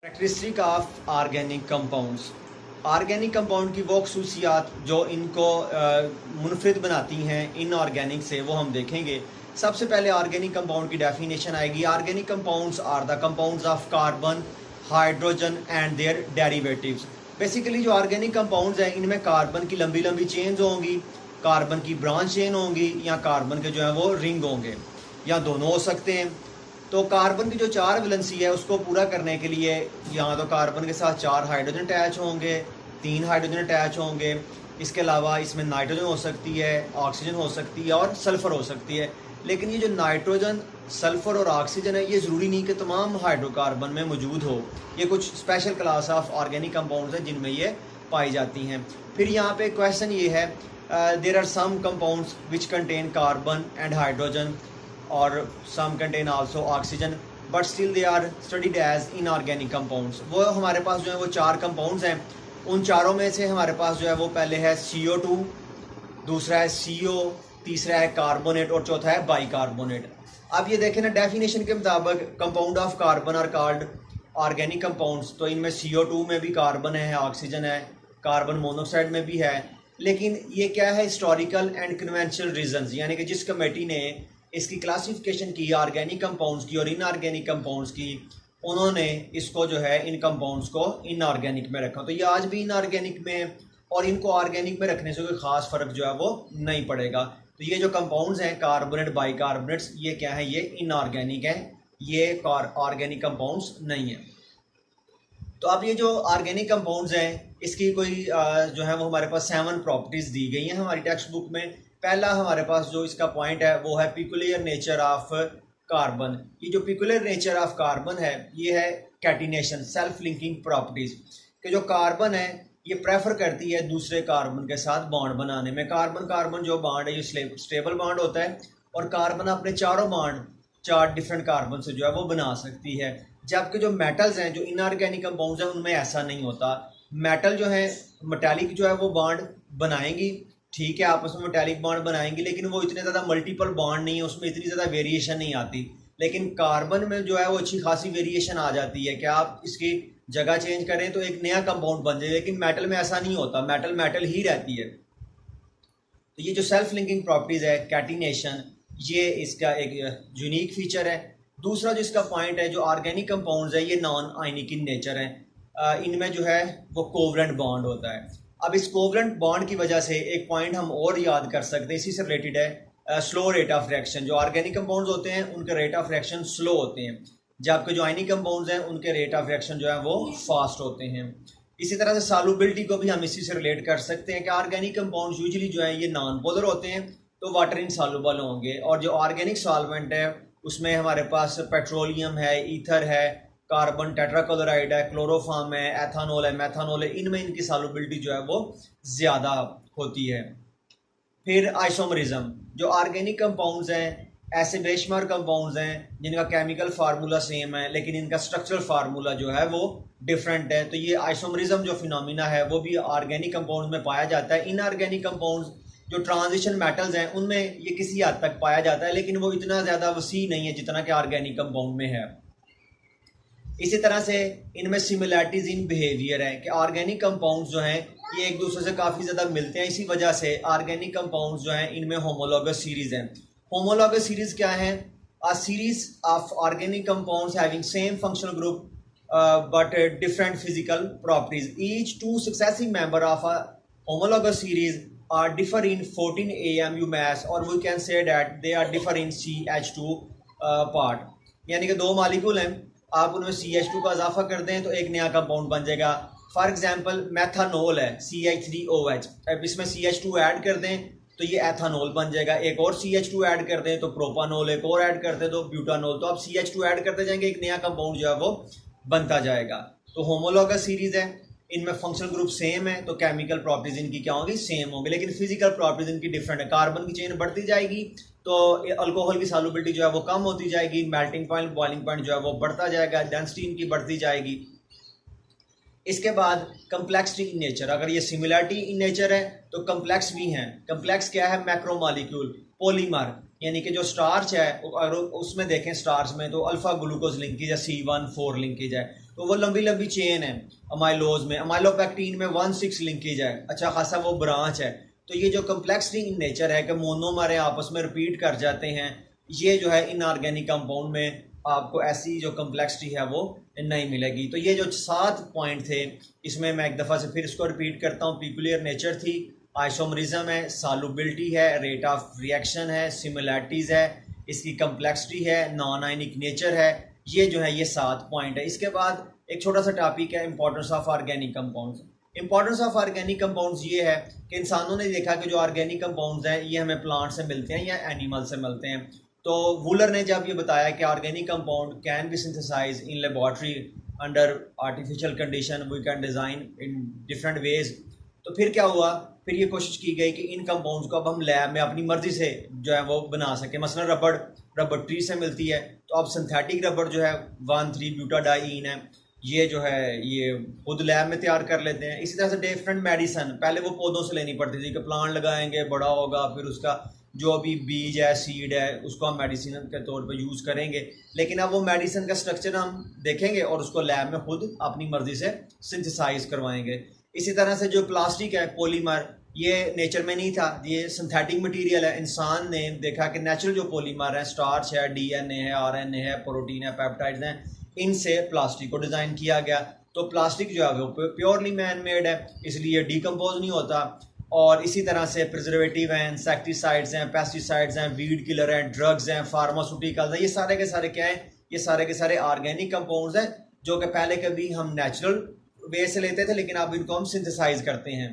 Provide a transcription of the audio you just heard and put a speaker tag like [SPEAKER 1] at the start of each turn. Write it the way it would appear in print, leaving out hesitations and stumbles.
[SPEAKER 1] Characteristic of organic compounds. Organic compound की वो खसूसियात जो इनको मुनफरिद बनाती हैं इनऑर्गेनिक से, वो हम देखेंगे। सबसे पहले ऑर्गेनिक कंपाउंड की डेफिनेशन आएगी। Organic compounds are the compounds of carbon, hydrogen and their derivatives. Basically जो ऑर्गेनिक कंपाउंड्स हैं इनमें कार्बन की लंबी लंबी चेन्स होंगी, कार्बन की ब्रांच चेन होंगी, या कार्बन के जो है वो रिंग होंगे, या दोनों हो सकते हैं। तो कार्बन की जो 4 वैलेंसी है उसको पूरा करने के लिए यहाँ तो कार्बन के साथ 4 हाइड्रोजन अटैच होंगे, 3 हाइड्रोजन अटैच होंगे। इसके अलावा इसमें नाइट्रोजन हो सकती है, ऑक्सीजन हो सकती है और सल्फ़र हो सकती है। लेकिन ये जो नाइट्रोजन, सल्फ़र और ऑक्सीजन है, ये ज़रूरी नहीं कि तमाम हाइड्रोकार्बन में मौजूद हो। ये कुछ special class of organic compounds हैं जिनमें ये पाई जाती हैं। फिर यहाँ पे क्वेश्चन ये है, there are some compounds which contain carbon and hydrogen और some contain also oxygen but still they are studied as inorganic compounds। वो हमारे पास जो है वो 4 कंपाउंड्स हैं। उन चारों में से हमारे पास जो है वो पहले है CO2, दूसरा है CO, तीसरा है कार्बोनेट और चौथा है बाइकार्बोनेट। अब ये देखें ना, डेफिनेशन के मुताबिक compound of carbon are called organic compounds. तो इनमें CO2 में भी कार्बन है, ऑक्सीजन है, कार्बन मोनोक्साइड में भी है। लेकिन ये क्या है, हिस्टोरिकल एंड कन्वेंशनल रीजंस, यानी कि जिस कमेटी ने इसकी क्लासिफिकेशन की ऑर्गेनिक कंपाउंड्स की और इनऑर्गेनिक कंपाउंड्स की, उन्होंने इसको जो है इन कंपाउंड्स को इनऑर्गेनिक में रखा। तो ये आज भी इनऑर्गेनिक में, और इनको ऑर्गेनिक में रखने से कोई ख़ास फ़र्क जो है वो नहीं पड़ेगा। तो ये जो कंपाउंड्स हैं कार्बोनेट, बाइकार्बोनेट्स, ये क्या है, ये इनऑर्गेनिक है, ये ऑर्गेनिक कंपाउंड्स नहीं है। तो अब ये जो ऑर्गेनिक कंपाउंड्स हैं इसकी कोई जो है वो हमारे पास 7 प्रॉपर्टीज़ दी गई हैं हमारी टेक्स्ट बुक में। पहला हमारे पास जो इसका पॉइंट है वो है पिकुलियर नेचर ऑफ कार्बन। ये जो पिकुलियर नेचर ऑफ कार्बन है ये है कैटिनेशन, सेल्फ लिंकिंग प्रॉपर्टीज़। कि जो कार्बन है ये प्रेफर करती है दूसरे कार्बन के साथ बॉन्ड बनाने में। कार्बन कार्बन जो बॉन्ड है ये स्टेबल बॉन्ड होता है, और कार्बन अपने चारों बॉन्ड 4 डिफरेंट कार्बन से जो है वो बना सकती है। जबकि जो मेटल्स हैं, जो इनऑर्गेनिक कंपाउंड्स हैं, उनमें ऐसा नहीं होता। मेटल जो है, मेटालिक जो है वो बॉन्ड बनाएंगी, ठीक है, आपस में मेटालिक बॉन्ड बनाएंगी, लेकिन वो इतने ज़्यादा मल्टीपल बॉन्ड नहीं है, उसमें इतनी ज़्यादा वेरिएशन नहीं आती। लेकिन कार्बन में जो है वो अच्छी खासी वेरिएशन आ जाती है कि आप इसकी जगह चेंज करें तो एक नया कंपाउंड बन जाए। लेकिन मेटल में ऐसा नहीं होता, मेटल मेटल ही रहती है। तो ये जो सेल्फ लिंकिंग प्रॉपर्टीज़ है, कैटिनेशन, ये इसका एक यूनिक फीचर है। दूसरा जो इसका पॉइंट है, जो ऑर्गेनिक कंपाउंड्स है ये नॉन आयनिक इन नेचर है। इनमें जो है वो कोवलेंट बॉन्ड होता है। अब इस कोवलेंट बॉन्ड की वजह से एक पॉइंट हम और याद कर सकते हैं, इसी से रिलेटेड है स्लो रेट ऑफ रिएक्शन। जो ऑर्गेनिक कंपाउंड्स होते हैं उनके रेट ऑफ रिएक्शन स्लो होते हैं, जबकि जो आयनिक कंपाउंड्स हैं उनके रेट ऑफ रिएक्शन जो है वो फास्ट होते हैं। इसी तरह से सॉल्युबिलिटी को भी हम इसी से रिलेट कर सकते हैं कि ऑर्गेनिक कंपाउंड्स यूजुअली जो है ये नॉन पोलर होते हैं, तो वाटर इनसॉल्युबल होंगे। और जो ऑर्गेनिक सॉल्वेंट है उसमें हमारे पास पेट्रोलियम है, ईथर है, कार्बन टेट्राक्लोराइड है, क्लोरोफॉर्म है, एथानॉल है, मेथानॉल है, इनमें इनकी सॉल्युबिलिटी जो है वो ज़्यादा होती है। फिर आइसोमरिज्म, जो ऑर्गेनिक कंपाउंड्स हैं ऐसे बेशुमार कंपाउंड्स हैं जिनका केमिकल फार्मूला सेम है लेकिन इनका स्ट्रक्चरल फार्मूला जो है वो डिफरेंट है। तो ये आइसोमरिज्म जो फिनोमिना है वो भी ऑर्गेनिक कंपाउंड्स में पाया जाता है। इनऑर्गेनिक कंपाउंड्स जो ट्रांजिशन मेटल्स हैं उनमें ये किसी हद तक पाया जाता है, लेकिन वो इतना ज़्यादा वसी नहीं है जितना कि ऑर्गेनिक कंपाउंड में है। इसी तरह से इनमें सिमिलैरिटीज़ इन बिहेवियर है कि ऑर्गेनिक कंपाउंड्स जो हैं ये एक दूसरे से काफ़ी ज़्यादा मिलते हैं। इसी वजह से ऑर्गेनिक कंपाउंड्स जो हैं इनमें होमोलॉगस सीरीज़ हैं। होमोलॉगस सीरीज़ क्या है? A series of organic compounds having same functional group but different physical properties. Each 2 successive member of a homologous series are differ in 14 AMU mass, और we can say that they are differ in CH2 part। यानी कि 2 molecule हैं, आप उनमें CH2 का इजाफा कर दें तो एक नया कंपाउंड बन जाएगा। फॉर एग्जांपल मेथानॉल है CH3OH, अब इसमें CH2 ऐड कर दें तो ये एथानॉल बन जाएगा। एक और CH2 ऐड कर दें तो प्रोपानॉल, एक और ऐड कर दें तो ब्यूटानॉल। तो आप CH2 ऐड करते जाएंगे, एक नया कंपाउंड जो है वो बनता जाएगा। तो होमोलॉगस सीरीज है, इनमें फंक्शनल ग्रुप सेम है तो केमिकल प्रॉपर्टीज इनकी क्या होंगी, सेम होंगी, लेकिन फिजिकल प्रॉपर्टीज इनकी डिफरेंट है। कार्बन की चेन बढ़ती जाएगी तो अल्कोहल की सॉल्युबिलिटी जो है वो कम होती जाएगी, मेल्टिंग पॉइंट, बॉइलिंग पॉइंट जो है वो बढ़ता जाएगा, डेंसिटी इनकी बढ़ती जाएगी। इसके बाद कम्प्लेक्सिटी इन नेचर, अगर ये सिमिलरिटी इन नेचर है तो कम्प्लेक्स भी हैं। कम्प्लेक्स क्या है? मैक्रोमॉलिक्यूल, पॉलीमर, यानी कि जो स्टार्च है अगर उसमें देखें स्टार्च में तो अल्फा ग्लूकोज लिंकेज है, C1 4 लिंकेज है। तो वो लंबी लंबी चेन है अमाइलोज में, अमाइलोपेक्टिन में 1,6 लिंकेज है, अच्छा खासा वो ब्रांच है। तो ये जो कम्प्लेक्सिटी इन नेचर है कि मोनोमर है आपस में रिपीट कर जाते हैं, ये जो है इनऑर्गेनिक कंपाउंड में आपको ऐसी जो कम्प्लेक्सिटी है वो नहीं मिलेगी। तो ये जो 7 पॉइंट थे, इसमें मैं एक दफ़ा से फिर इसको रिपीट करता हूँ। पीकुलियर नेचर थी, आइसोमरिज्म है, सॉल्युबिलिटी है, रेट ऑफ रिएक्शन है, सिमिलैरिटीज़ है, इसकी कम्प्लेक्सिटी है, नॉन आयनिक नेचर है। ये जो है ये 7 पॉइंट है। इसके बाद एक छोटा सा टॉपिक है importance of organic compounds. Importance of organic compounds ये है कि इंसानों ने देखा कि जो ऑर्गेनिक कंपाउंड्स हैं ये हमें प्लांट से मिलते हैं या एनिमल से मिलते हैं। तो वूलर ने जब ये बताया कि organic compound can be synthesize in laboratory under artificial condition, we can design in different ways, तो फिर क्या हुआ, फिर ये कोशिश की गई कि इन कंपाउंड्स को अब हम लैब में अपनी मर्जी से जो है वो बना सके। मसलन रबड़ ट्री से मिलती है, तो अब सिंथेटिक रबड़ जो है 1,3-ब्यूटाडाइन है, ये जो है ये खुद लैब में तैयार कर लेते हैं। इसी तरह से डिफरेंट मेडिसन पहले वो पौधों से लेनी पड़ती थी कि प्लांट लगाएंगे, बड़ा होगा, फिर उसका जो भी बीज है, सीड है, उसको हम मेडिसिन के तौर पे यूज़ करेंगे। लेकिन अब वो मेडिसिन का स्ट्रक्चर हम देखेंगे और उसको लैब में खुद अपनी मर्जी से सिंथेसाइज करवाएंगे। इसी तरह से जो प्लास्टिक है, पॉलीमर, ये नेचर में नहीं था, ये सिंथेटिक मटेरियल है। इंसान ने देखा कि नेचुरल जो पॉलीमर है, स्टार्च है, डीएनए है, आरएनए है, प्रोटीन है, पेप्टाइड्स हैं, इनसे प्लास्टिक को डिज़ाइन किया गया। तो प्लास्टिक जो है वो प्योरली मैन मेड है, इसलिए डिकम्पोज नहीं होता। और इसी तरह से प्रिजर्वेटिव हैं, इंसेक्टिसाइड्स हैं, पेस्टिसाइड्स हैं, वीड किलर हैं, ड्रग्स हैं, फार्मास्यूटिकल्स हैं, ये सारे के सारे क्या हैं, ये सारे के सारे ऑर्गेनिक कंपाउंड्स हैं जो कि पहले कभी हम नेचुरल वे से लेते थे, लेकिन अब इनको हम सिंथेसाइज करते हैं।